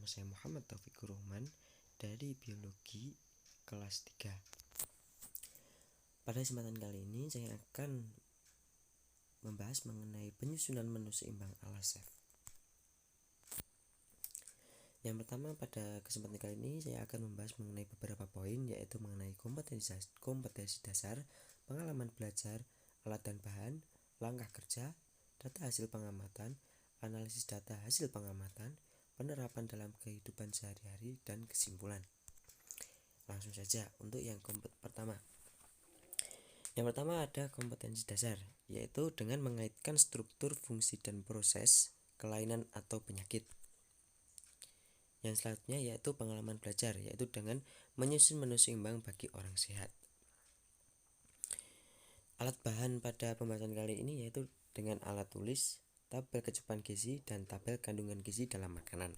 saya Muhammad Taufikur Rahman dari Biologi kelas 3. Pada kesempatan kali ini saya akan membahas mengenai penyusunan menu seimbang ala chef. Yang pertama, pada kesempatan kali ini saya akan membahas mengenai beberapa poin, yaitu mengenai kompetensi dasar, pengalaman belajar, alat dan bahan, langkah kerja, data hasil pengamatan, analisis data hasil pengamatan, penerapan dalam kehidupan sehari-hari, dan kesimpulan. Langsung saja untuk yang pertama. Yang pertama ada kompetensi dasar, yaitu dengan mengaitkan struktur, fungsi, dan proses kelainan atau penyakit. Yang selanjutnya yaitu pengalaman belajar, yaitu dengan menyusun menu seimbang bagi orang sehat. Alat bahan pada pembahasan kali ini yaitu dengan alat tulis, tabel kecukupan gizi, dan tabel kandungan gizi dalam makanan.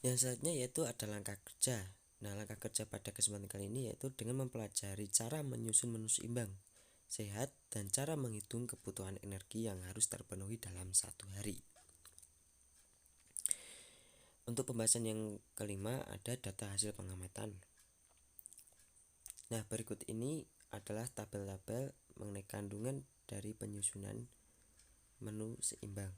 Yang selanjutnya yaitu ada langkah kerja. Nah, langkah kerja pada kesempatan kali ini yaitu dengan mempelajari cara menyusun menu seimbang, sehat, dan cara menghitung kebutuhan energi yang harus terpenuhi dalam satu hari. Untuk pembahasan yang kelima ada data hasil pengamatan. Nah, berikut ini adalah tabel-tabel mengenai kandungan dari penyusunan menu seimbang.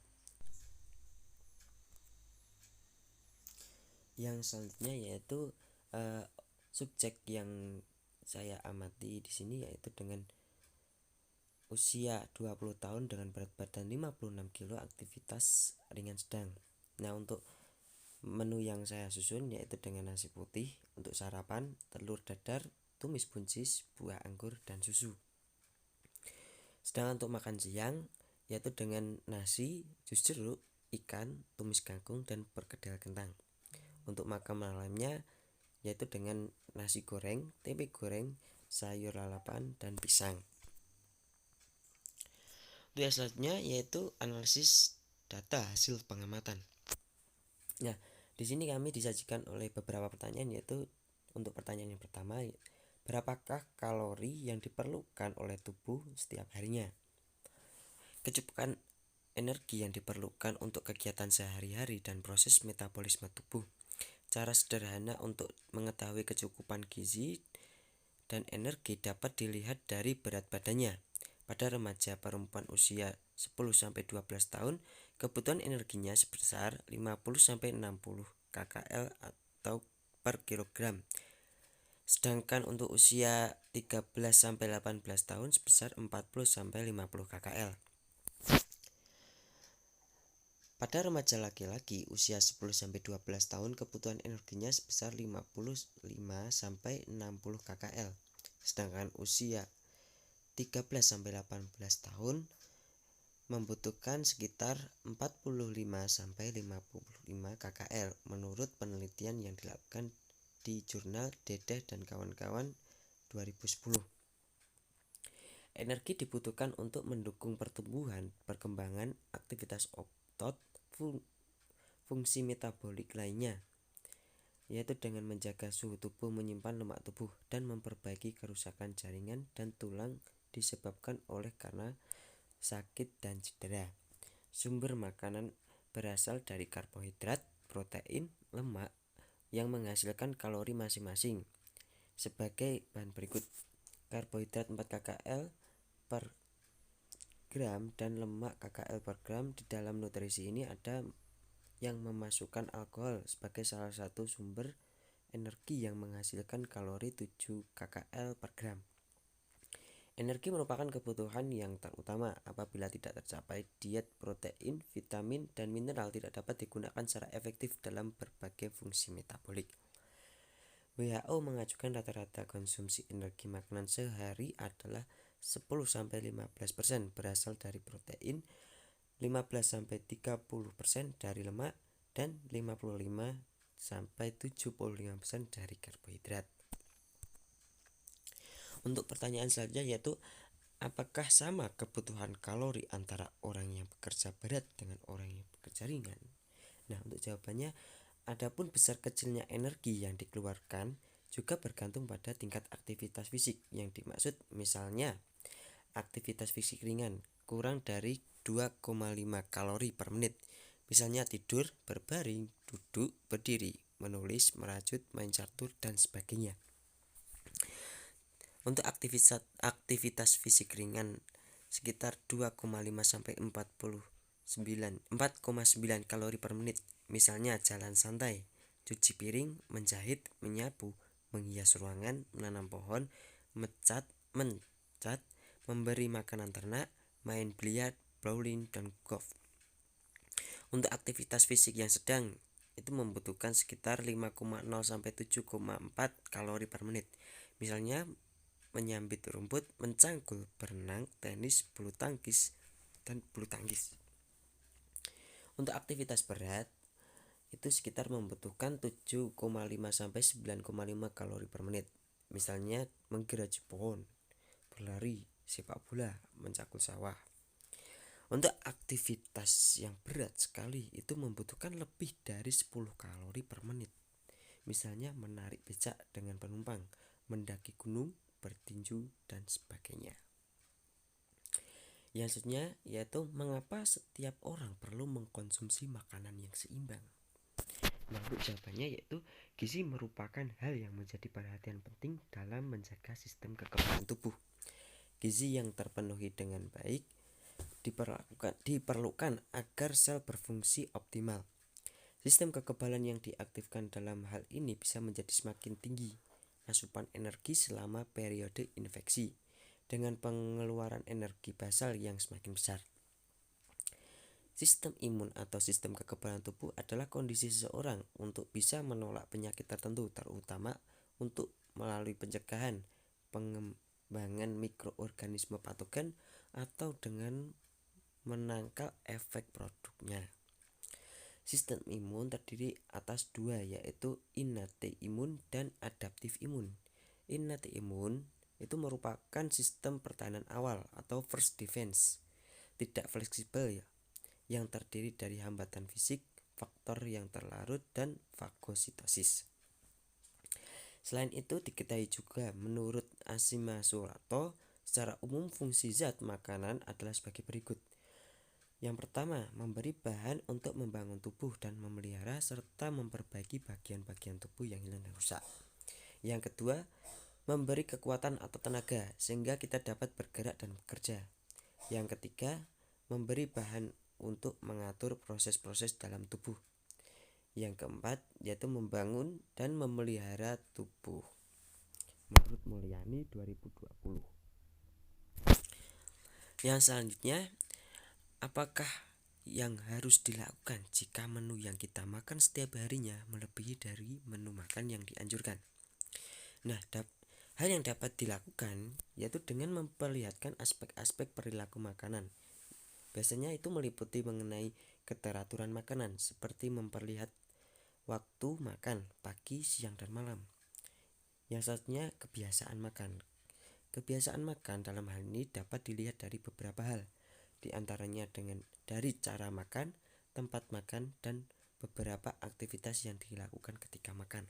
Yang selanjutnya yaitu subjek yang saya amati di sini yaitu dengan usia 20 tahun dengan berat badan 56 kg, aktivitas ringan sedang. Nah, untuk menu yang saya susun yaitu dengan nasi putih untuk sarapan, telur dadar, tumis buncis, buah anggur, dan susu. Sedangkan untuk makan siang yaitu dengan nasi, jus jeruk, ikan, tumis kangkung, dan perkedel kentang. Untuk makan malamnya yaitu dengan nasi goreng, tempe goreng, sayur lalapan, dan pisang. Untuk yang selanjutnya yaitu analisis data hasil pengamatan. Nah, di sini kami disajikan oleh beberapa pertanyaan, yaitu untuk pertanyaan yang pertama, berapakah kalori yang diperlukan oleh tubuh setiap harinya? Kecukupan energi yang diperlukan untuk kegiatan sehari-hari dan proses metabolisme tubuh. Cara sederhana untuk mengetahui kecukupan gizi dan energi dapat dilihat dari berat badannya. Pada remaja perempuan usia 10-12 tahun, kebutuhan energinya sebesar 50-60 kcal atau per kilogram. Sedangkan untuk usia 13-18 tahun sebesar 40-50 kcal. Pada remaja laki-laki usia 10-12 tahun, kebutuhan energinya sebesar 55-60 kcal. Sedangkan usia 13-18 tahun membutuhkan sekitar 45-55 kcal menurut penelitian yang dilakukan di jurnal Dedeh dan kawan-kawan 2010. Energi dibutuhkan untuk mendukung pertumbuhan, perkembangan, aktivitas otot, fungsi metabolik lainnya, yaitu dengan menjaga suhu tubuh, menyimpan lemak tubuh, dan memperbaiki kerusakan jaringan dan tulang disebabkan oleh karena sakit dan cedera. Sumber makanan berasal dari karbohidrat, protein, lemak yang menghasilkan kalori masing-masing. Sebagai bahan berikut: karbohidrat 4 kcal per gram dan lemak kcal per gram. Di dalam nutrisi ini ada yang memasukkan alkohol sebagai salah satu sumber energi yang menghasilkan kalori 7 kcal per gram. Energi merupakan kebutuhan yang terutama. Apabila tidak tercapai, diet protein, vitamin, dan mineral tidak dapat digunakan secara efektif dalam berbagai fungsi metabolik. WHO mengajukan rata-rata konsumsi energi makanan sehari adalah 10-15% berasal dari protein, 15-30% dari lemak, dan 55-75% dari karbohidrat. Untuk pertanyaan selanjutnya yaitu apakah sama kebutuhan kalori antara orang yang bekerja berat dengan orang yang bekerja ringan? Nah, untuk jawabannya, adapun besar kecilnya energi yang dikeluarkan juga bergantung pada tingkat aktivitas fisik yang dimaksud. Misalnya, aktivitas fisik ringan kurang dari 2,5 kalori per menit Misalnya tidur, berbaring, duduk, berdiri, menulis, merajut, main catur, dan sebagainya. Untuk aktivitas fisik ringan sekitar 2,5 sampai 4,9 kalori per menit. Misalnya jalan santai, cuci piring, menjahit, menyapu, menghias ruangan, menanam pohon, mencat, memberi makanan ternak, main biliar, bowling, dan golf. Untuk aktivitas fisik yang sedang itu membutuhkan sekitar 5,0 sampai 7,4 kalori per menit. Misalnya menyambit rumput, mencangkul, berenang, tenis, bulu tangkis, dan bulu tangkis. Untuk aktivitas berat itu sekitar membutuhkan 7,5 sampai 9,5 kalori per menit. Misalnya menggergaji pohon, berlari, sepak bola, mencakul sawah. Untuk aktivitas yang berat sekali itu membutuhkan lebih dari 10 kalori per menit. Misalnya menarik becak dengan penumpang, mendaki gunung, bertinju, dan sebagainya. Yang selanjutnya yaitu mengapa setiap orang perlu mengkonsumsi makanan yang seimbang. Nah, untuk jawabannya yaitu gizi merupakan hal yang menjadi perhatian penting dalam menjaga sistem kekebalan tubuh. Gizi yang terpenuhi dengan baik diperlukan agar sel berfungsi optimal. Sistem kekebalan yang diaktifkan dalam hal ini bisa menjadi semakin tinggi asupan energi selama periode infeksi, dengan pengeluaran energi basal yang semakin besar. Sistem imun atau sistem kekebalan tubuh adalah kondisi seseorang untuk bisa menolak penyakit tertentu, terutama untuk melalui pencegahan, pengembangan mikroorganisme patogen, atau dengan menangkal efek produknya. Sistem imun terdiri atas dua, yaitu innate imun dan adaptif imun. Innate imun itu merupakan sistem pertahanan awal atau first defense, tidak fleksibel yang terdiri dari hambatan fisik, faktor yang terlarut, dan fagositosis. Selain itu diketahui juga menurut Ashima Surato, secara umum fungsi zat makanan adalah sebagai berikut. Yang pertama, memberi bahan untuk membangun tubuh dan memelihara serta memperbaiki bagian-bagian tubuh yang hilang dan rusak. Yang kedua, memberi kekuatan atau tenaga sehingga kita dapat bergerak dan bekerja. Yang ketiga, memberi bahan untuk mengatur proses-proses dalam tubuh. Yang keempat, yaitu membangun dan memelihara tubuh. Menurut Mulyani 2020. Yang selanjutnya, apakah yang harus dilakukan jika menu yang kita makan setiap harinya melebihi dari menu makan yang dianjurkan? Nah, hal yang dapat dilakukan yaitu dengan memperlihatkan aspek-aspek perilaku makanan. Biasanya itu meliputi mengenai keteraturan makanan, seperti memperlihat waktu makan pagi, siang, dan malam. Yang satunya kebiasaan makan. Kebiasaan makan dalam hal ini dapat dilihat dari beberapa hal, di antaranya dari cara makan, tempat makan, dan beberapa aktivitas yang dilakukan ketika makan.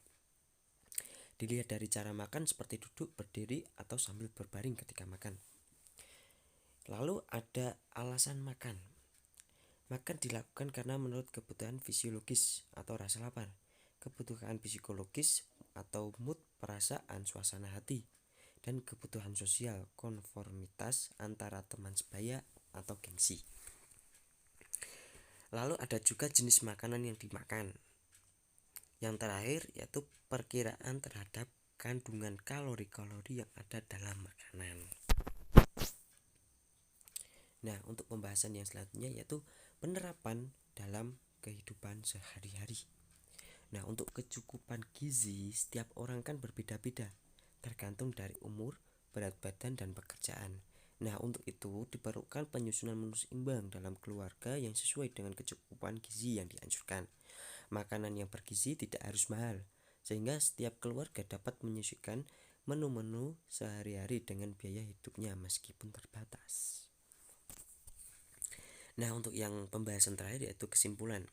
Dilihat dari cara makan seperti duduk, berdiri, atau sambil berbaring ketika makan. Lalu ada alasan makan. Makan dilakukan karena menurut kebutuhan fisiologis atau rasa lapar, kebutuhan psikologis atau mood, perasaan, suasana hati, dan kebutuhan sosial, konformitas antara teman sebaya atau gengsi. Lalu ada juga jenis makanan yang dimakan. Yang terakhir yaitu perkiraan terhadap kandungan kalori-kalori yang ada dalam makanan. Nah, untuk pembahasan yang selanjutnya yaitu penerapan dalam kehidupan sehari-hari. Nah, untuk kecukupan gizi setiap orang kan berbeda-beda, tergantung dari umur, berat badan, dan pekerjaan. Nah, untuk itu diperlukan penyusunan menu seimbang dalam keluarga yang sesuai dengan kecukupan gizi yang dianjurkan. Makanan yang bergizi tidak harus mahal, sehingga setiap keluarga dapat menyesuaikan menu-menu sehari-hari dengan biaya hidupnya meskipun terbatas. Nah, untuk yang pembahasan terakhir yaitu kesimpulan.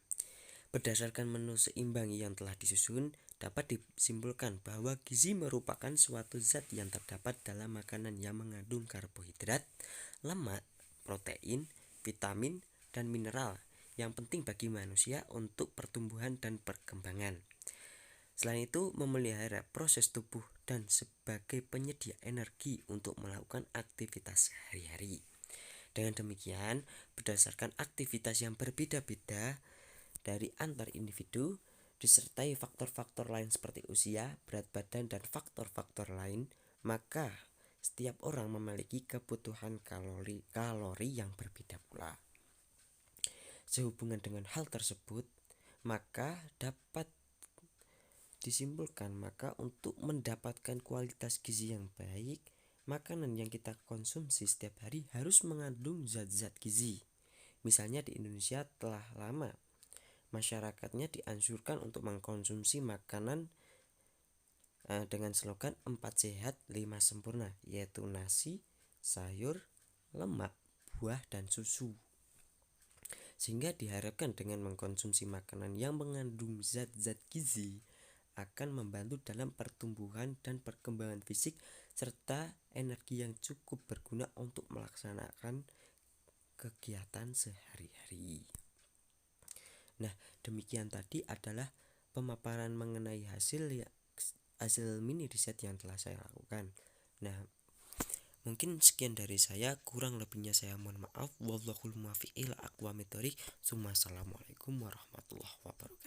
Berdasarkan menu seimbang yang telah disusun, dapat disimpulkan bahwa gizi merupakan suatu zat yang terdapat dalam makanan yang mengandung karbohidrat, lemak, protein, vitamin, dan mineral yang penting bagi manusia untuk pertumbuhan dan perkembangan. Selain itu, memelihara proses tubuh dan sebagai penyedia energi untuk melakukan aktivitas sehari-hari. Dengan demikian, berdasarkan aktivitas yang berbeda-beda dari antar individu, disertai faktor-faktor lain seperti usia, berat badan, dan faktor-faktor lain, maka setiap orang memiliki kebutuhan kalori yang berbeda pula. Sehubungan dengan hal tersebut, maka dapat disimpulkan untuk mendapatkan kualitas gizi yang baik, makanan yang kita konsumsi setiap hari harus mengandung zat-zat gizi. Misalnya di Indonesia telah lama masyarakatnya dianjurkan untuk mengkonsumsi makanan dengan slogan 4 sehat 5 sempurna, yaitu nasi, sayur, lemak, buah, dan susu. Sehingga diharapkan dengan mengkonsumsi makanan yang mengandung zat-zat gizi akan membantu dalam pertumbuhan dan perkembangan fisik serta energi yang cukup berguna untuk melaksanakan kegiatan sehari-hari. Nah, demikian tadi adalah pemaparan mengenai hasil mini riset yang telah saya lakukan. Nah, mungkin sekian dari saya, kurang lebihnya saya mohon maaf. Wallahul muwaffiq ila aqwamit thoriq. Assalamualaikum warahmatullahi wabarakatuh.